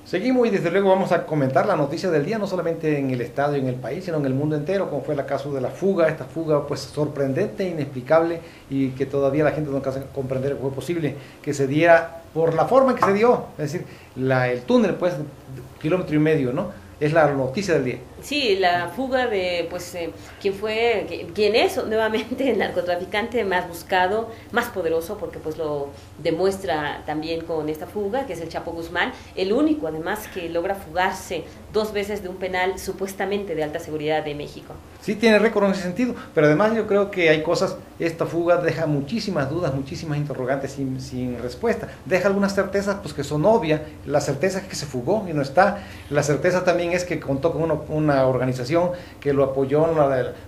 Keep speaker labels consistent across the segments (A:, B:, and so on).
A: Seguimos y desde luego vamos a comentar la noticia del día, no solamente en el estado y en el país, sino en el mundo entero, como fue el caso de la fuga, esta fuga pues sorprendente, inexplicable y que todavía la gente no alcanza a comprender cómo fue posible que se diera por la forma en que se dio, es decir, el túnel pues 1,5 kilómetros, ¿no? Es la noticia del día.
B: Sí, la fuga de, pues, quién es nuevamente el narcotraficante más buscado, más poderoso, porque pues lo demuestra también con esta fuga, que es el Chapo Guzmán, el único además que logra fugarse 2 veces de un penal supuestamente de alta seguridad de México.
A: Sí tiene récord en ese sentido, pero además yo creo que hay cosas, esta fuga deja muchísimas dudas, muchísimas interrogantes sin respuesta, deja algunas certezas pues que son obvias, la certeza es que se fugó y no está, la certeza también es que contó con una organización que lo apoyó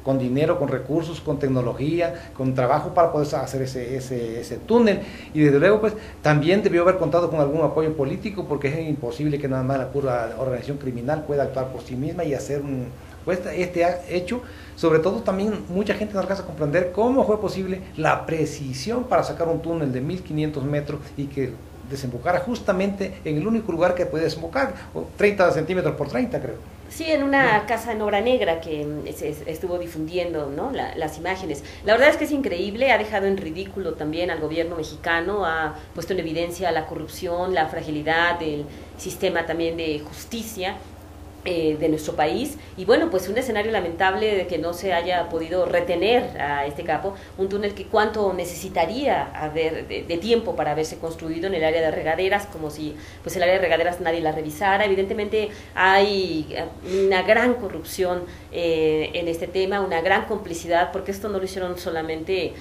A: con dinero, con recursos, con tecnología, con trabajo para poder hacer ese túnel, y desde luego pues también debió haber contado con algún apoyo político, porque es imposible que nada más la pura organización criminal pueda actuar por sí misma y hacer este hecho. Sobre todo también mucha gente no alcanza a comprender cómo fue posible la precisión para sacar un túnel de 1500 metros y que desembocara justamente en el único lugar que puede desembocar, 30 centímetros por 30 creo.
B: Sí, en una casa en Obra Negra que se estuvo difundiendo, ¿no?, las imágenes. La verdad es que es increíble, ha dejado en ridículo también al gobierno mexicano, ha puesto en evidencia la corrupción, la fragilidad del sistema también de justicia de nuestro país, y bueno, pues un escenario lamentable de que no se haya podido retener a este capo, un túnel que cuánto necesitaría haber de tiempo para haberse construido en el área de regaderas, como si pues el área de regaderas nadie la revisara. Evidentemente hay una gran corrupción en este tema, una gran complicidad, porque esto no lo hicieron solamente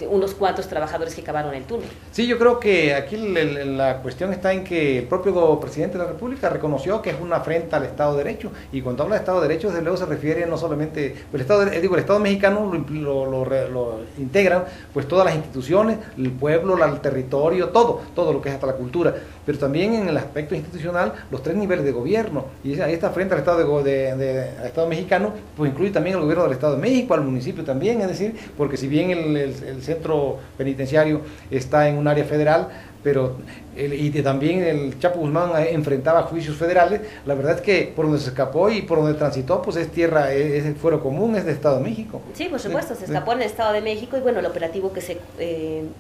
B: unos cuantos trabajadores que cavaron el túnel.
A: Sí, yo creo que aquí la cuestión está en que el propio presidente de la República reconoció que es una afrenta al Estado de Derecho, y cuando habla de Estado de Derecho, desde luego se refiere no solamente, el Estado mexicano lo integran pues todas las instituciones, el pueblo, el territorio, todo lo que es hasta la cultura, pero también en el aspecto institucional, los 3 niveles de gobierno, y esta afrenta al Estado, al Estado mexicano, pues incluye también el gobierno del Estado de México, al municipio también, es decir, porque si bien el centro penitenciario está en un área federal, pero también el Chapo Guzmán enfrentaba juicios federales, la verdad es que por donde se escapó y por donde transitó, pues es tierra, es el fuero común, es del Estado de México.
B: Sí, por supuesto, se escapó en el Estado de México, y bueno, el operativo que se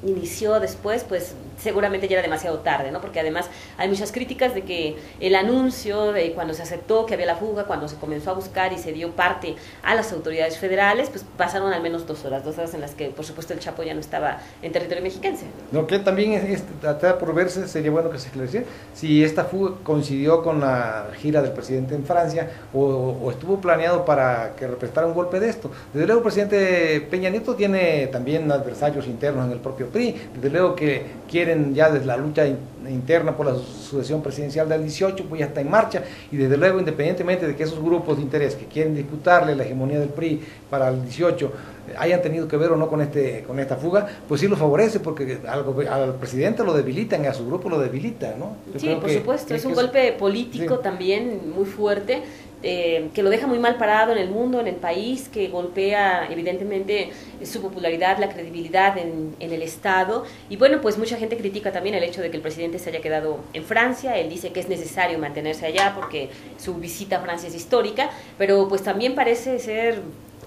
B: inició después, pues seguramente ya era demasiado tarde, ¿no? Porque además hay muchas críticas de que el anuncio de cuando se aceptó que había la fuga, cuando se comenzó a buscar y se dio parte a las autoridades federales, pues pasaron al menos 2 horas, 2 horas en las que por supuesto el Chapo ya no estaba en territorio mexiquense.
A: Lo que también está por verse, sería bueno que se esclareciera si esta fuga coincidió con la gira del presidente en Francia o estuvo planeado para que representara un golpe de esto. Desde luego el presidente Peña Nieto tiene también adversarios internos en el propio PRI, desde luego que quieren ya desde la lucha interna por la sucesión presidencial del 18, pues ya está en marcha, y desde luego independientemente de que esos grupos de interés que quieren disputarle la hegemonía del PRI para el 18 hayan tenido que ver o no con esta fuga, pues sí lo favorece, porque al presidente lo debilitan y a su grupo lo debilitan, ¿no?
B: Sí, por supuesto, es un golpe político también muy fuerte, que lo deja muy mal parado en el mundo, en el país, que golpea evidentemente su popularidad, la credibilidad en el Estado, y bueno, pues mucha gente critica también el hecho de que el presidente se haya quedado en Francia. Él dice que es necesario mantenerse allá porque su visita a Francia es histórica, pero pues también parece ser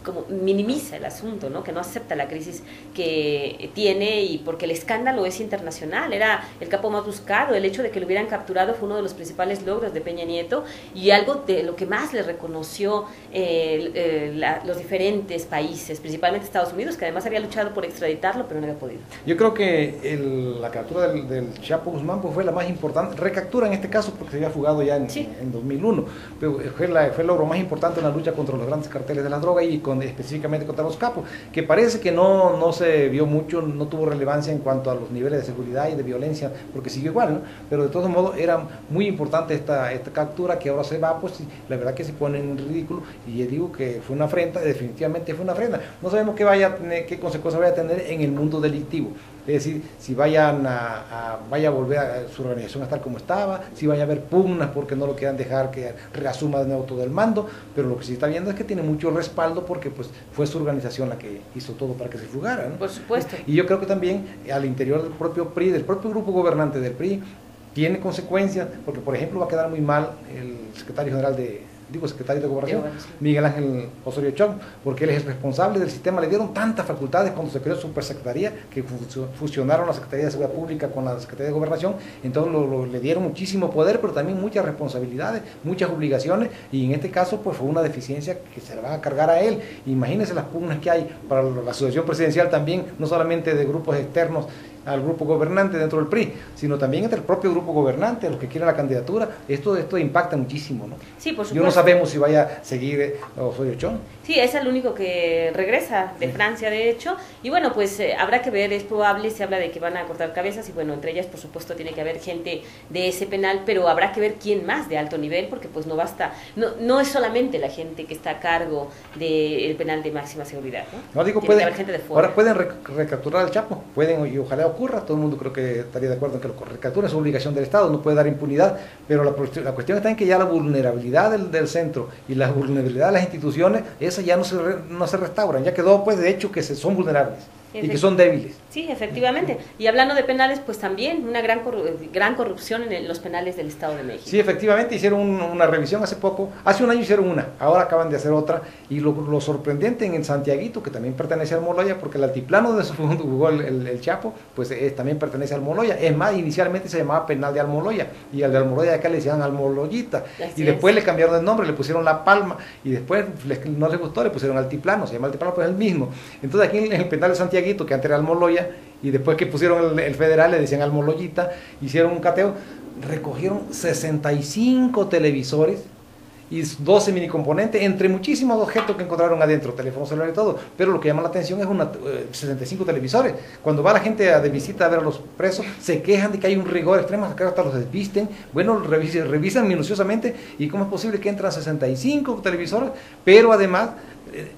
B: como minimiza el asunto, ¿no?, que no acepta la crisis que tiene, y porque el escándalo es internacional, era el capo más buscado, el hecho de que lo hubieran capturado fue uno de los principales logros de Peña Nieto, y algo de lo que más le reconoció los diferentes países, principalmente Estados Unidos, que además había luchado por extraditarlo, pero no había podido.
A: Yo creo que la captura del Chapo Guzmán pues fue la más importante, recaptura en este caso porque se había fugado ya en 2001, pero fue el logro más importante en la lucha contra los grandes carteles de la droga y específicamente contra los capos, que parece que no se vio mucho, no tuvo relevancia en cuanto a los niveles de seguridad y de violencia, porque siguió igual, ¿no? Pero de todos modos era muy importante esta captura, que ahora se va, pues la verdad que se pone en ridículo, y yo digo que fue una afrenta, definitivamente fue una afrenta. No sabemos qué consecuencias vaya a tener en el mundo delictivo, es decir, si vaya a volver a su organización a estar como estaba, si vaya a haber pugnas porque no lo quieran dejar que reasuma de nuevo todo el mando, pero lo que sí está viendo es que tiene mucho respaldo porque pues fue su organización la que hizo todo para que se fugara, ¿no?
B: Por supuesto.
A: Y yo creo que también al interior del propio PRI, del propio grupo gobernante del PRI, tiene consecuencias, porque por ejemplo va a quedar muy mal el secretario general secretario de Gobernación, Miguel Ángel Osorio Chong, porque él es el responsable del sistema. Le dieron tantas facultades cuando se creó Supersecretaría, que fusionaron la Secretaría de Seguridad Pública con la Secretaría de Gobernación, entonces le dieron muchísimo poder, pero también muchas responsabilidades, muchas obligaciones, y en este caso pues fue una deficiencia que se le va a cargar a él. Imagínense las pugnas que hay para la sucesión presidencial también, no solamente de grupos externos al grupo gobernante dentro del PRI, sino también entre el propio grupo gobernante, los que quieren la candidatura. Esto impacta muchísimo, ¿no?
B: Sí, por supuesto.
A: Yo no sabemos si vaya a seguir Osorio Chong.
B: Sí, es el único que regresa de Francia, de hecho, y bueno, pues habrá que ver, es probable, se habla de que van a cortar cabezas, y bueno, entre ellas, por supuesto, tiene que haber gente de ese penal, pero habrá que ver quién más de alto nivel, porque pues no basta, no es solamente la gente que está a cargo del penal de máxima seguridad, ¿no?
A: No digo,
B: tiene que haber gente de fuera.
A: Ahora pueden recapturar al Chapo, pueden, y ojalá ocurra, todo el mundo creo que estaría de acuerdo en que lo recapturen, es obligación del Estado, no puede dar impunidad, pero la cuestión está en que ya la vulnerabilidad del centro y la vulnerabilidad de las instituciones, esa ya no se restauran, ya quedó pues de hecho que son vulnerables y que son débiles.
B: Sí, efectivamente. Y hablando de penales, pues también una gran corrupción en los penales del Estado de México.
A: Sí, efectivamente, hicieron una revisión hace poco, hace un año hicieron una, ahora acaban de hacer otra, y lo sorprendente en el Santiaguito, que también pertenece al Moloya, porque el altiplano donde se jugó el Chapo, pues también pertenece al Moloya. Es más, inicialmente se llamaba penal de Almoloya, y al de Almoloya de acá le decían Almoloyita, y después le cambiaron el nombre, le pusieron La Palma, y después no les gustó, le pusieron Altiplano, se llama Altiplano, pues es el mismo. Entonces aquí en el penal de Santiaguito, que antes era Almoloya, y después que pusieron el federal le decían Almoloyita, hicieron un cateo, recogieron 65 televisores y 12 mini componentes, entre muchísimos objetos que encontraron adentro, teléfono celular y todo, pero lo que llama la atención es 65 televisores. Cuando va la gente de visita a ver a los presos, se quejan de que hay un rigor extremo, hasta los desvisten, bueno, revisan minuciosamente, y cómo es posible que entran 65 televisores, pero además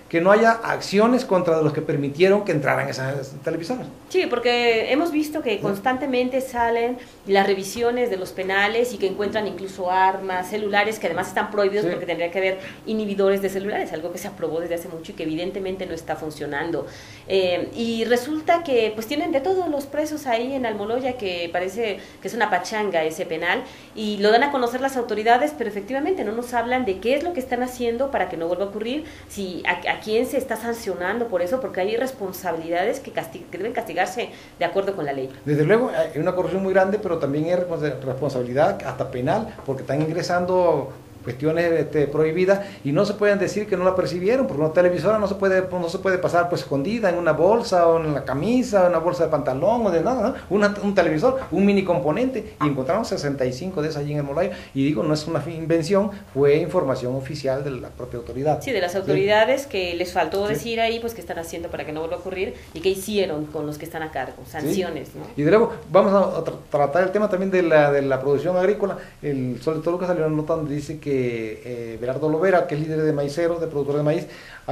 A: que no haya acciones contra los que permitieron que entraran esas televisoras.
B: Sí, porque hemos visto que constantemente salen las revisiones de los penales y que encuentran incluso armas, celulares, que además están prohibidos porque tendría que haber inhibidores de celulares, algo que se aprobó desde hace mucho y que evidentemente no está funcionando. Y resulta que pues tienen de todos los presos ahí en Almoloya, que parece que es una pachanga ese penal, y lo dan a conocer las autoridades, pero efectivamente no nos hablan de qué es lo que están haciendo para que no vuelva a ocurrir, si a quién se está sancionando por eso, porque hay responsabilidades que deben castigarse de acuerdo con la ley.
A: Desde luego hay una corrupción muy grande, pero también hay responsabilidad hasta penal, porque están ingresando cuestiones prohibidas, y no se pueden decir que no la percibieron, porque una televisora no se puede pasar pues escondida en una bolsa o en la camisa, en una bolsa de pantalón o de nada, ¿no? Un televisor, un mini componente, y encontraron 65 de esas allí en el Moloya, y digo, no es una invención, fue información oficial de la propia autoridad.
B: Sí, de las autoridades, que les faltó decir ahí pues qué están haciendo para que no vuelva a ocurrir, y qué hicieron con los que están a cargo, sanciones, ¿no?
A: Y de luego vamos a tratar el tema también de la producción agrícola. El Sol de Toluca salió una nota donde dice que Berardo Lovera, que es líder de maiceros, de productores de maíz,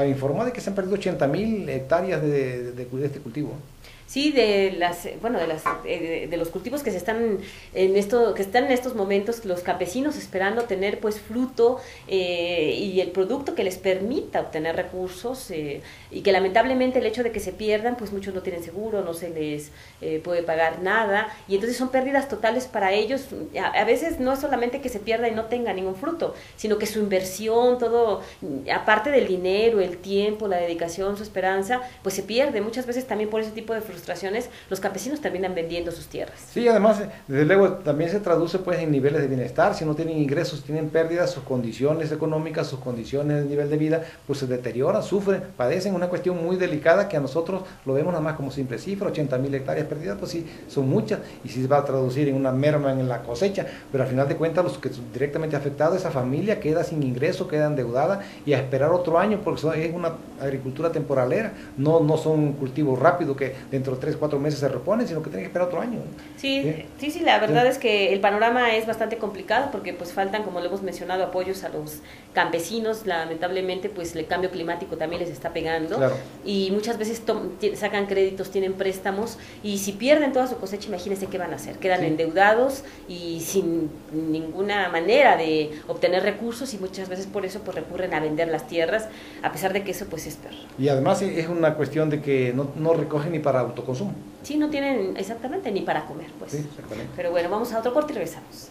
A: informó de que se han perdido 80.000 hectáreas de este cultivo.
B: Sí, de los cultivos que están en estos momentos, los campesinos esperando tener pues fruto y el producto que les permita obtener recursos, y que lamentablemente el hecho de que se pierdan, pues muchos no tienen seguro, no se les puede pagar nada, y entonces son pérdidas totales para ellos. A veces no es solamente que se pierda y no tenga ningún fruto, sino que su inversión, todo, aparte del dinero, el tiempo, la dedicación, su esperanza, pues se pierde. Muchas veces también por ese tipo de frustraciones los campesinos terminan vendiendo sus tierras.
A: Sí, además, desde luego, también se traduce pues en niveles de bienestar. Si no tienen ingresos, tienen pérdidas, sus condiciones económicas, sus condiciones de nivel de vida, pues se deterioran, sufren, padecen una cuestión muy delicada que a nosotros lo vemos nada más como simple cifra. 80.000 hectáreas perdidas, pues sí, son muchas, y sí se va a traducir en una merma en la cosecha, pero al final de cuentas los que son directamente afectados, esa familia queda sin ingreso, queda endeudada, y a esperar otro año, porque es una agricultura temporalera, no son cultivos rápidos que dentro de 3-4 meses se reponen, sino que tienen que esperar otro año.
B: Sí, la verdad es que el panorama es bastante complicado, porque pues faltan, como lo hemos mencionado, apoyos a los campesinos. Lamentablemente pues el cambio climático también les está pegando, y muchas veces sacan créditos, tienen préstamos, y si pierden toda su cosecha, imagínense qué van a hacer, quedan endeudados y sin ninguna manera de obtener recursos, y muchas veces por eso pues recurren a vender las tierras, a pesar de que eso pues es peor.
A: Y además es una cuestión de que no recogen ni para autoconsumo.
B: Sí, no tienen exactamente ni para comer, pues.
A: Sí, exactamente.
B: Pero bueno, vamos a otro corte y regresamos.